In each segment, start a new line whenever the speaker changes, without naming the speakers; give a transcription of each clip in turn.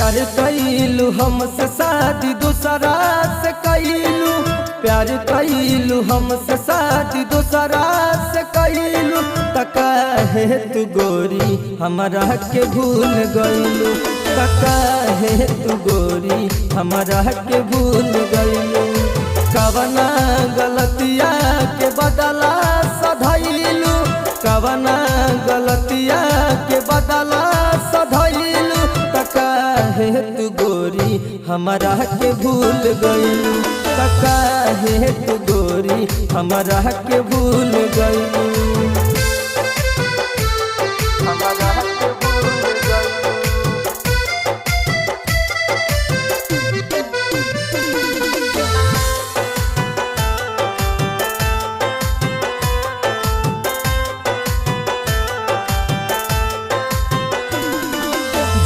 प्यार कैलू हमसे शादी दूसरा से कैलू, प्यार कैलू हमसे शादी दूसरा से कैलू, तका है तू गोरी हमारा के भूल गईलू, तका है तू गोरी हमारा के भूल गईलू। कवना गलतिया के बदला सधैलू, कवना गलतिया के बदला सधैलू, तका है तू गोरी हमारा के भूल गईलू, तका है तू गोरी हमारा के भूल गईलू।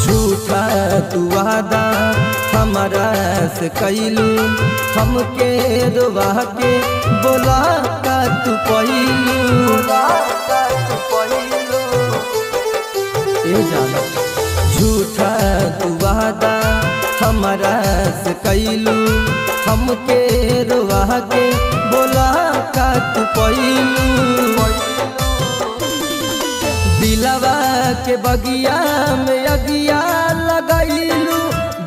झूठा तू वादा हमारा से कैलू, हमके रुवा के बोला का तू पहिलू, झूठा तू वादा हमारा से कैलू, हमके रुवा के बोला का तू पहिलू। दिलवा के बगिया में अगिया लगैलू,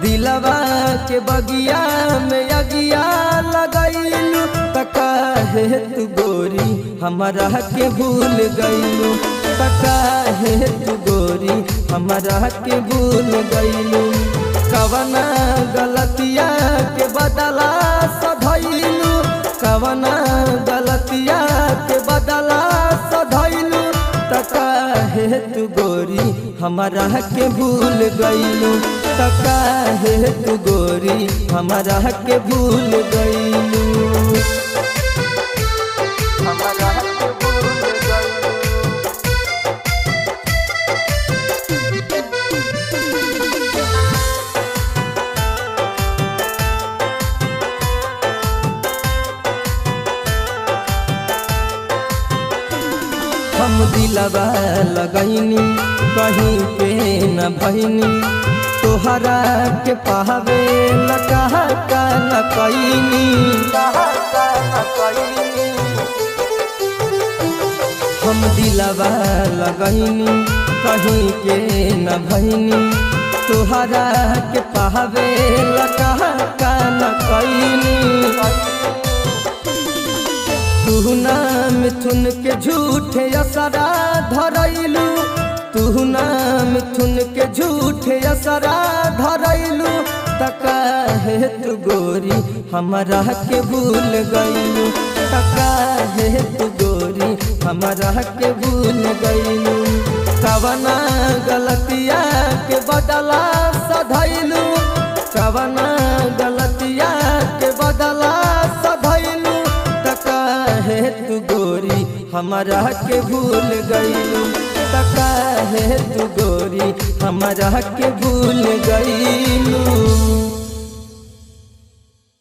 दिलवा के बगिया में अगिया लगैलू, तका है तू गोरी हमारा के भूल गईलू, तका है तू गोरी हमारा के भूल गईलू। कवना गलतिया के बदला सधैलू, कवना गलतिया के बदला सधैलू, तका है तू गोरी हमारा के भूल गईलू, तका है तू गोरी हमारा के भूल गईलू। हम दिलवा लगैनी कहीं पे न भैनी, तोहरा के पावे लगा का न कैनी, हम दिलवा लगैनी कहीं के न भैनी, तोहरा के पावे लगा का न कैनी। तू ना मिथुन के झूठे असरा धरैलू, तू ना मिथुन के झूठे असरा धरैलू, तका है तू गोरी हमारा के भूल गईलू, तका है तू गोरी हमारा के भूल गईलू। कवना गलतिया के बदला सधैलू, कवना गलतिया के बदला सधैलू, तका है तू गोरी हमारा के भूल गईलू, तका है तू गोरी हमारा के भूल गई।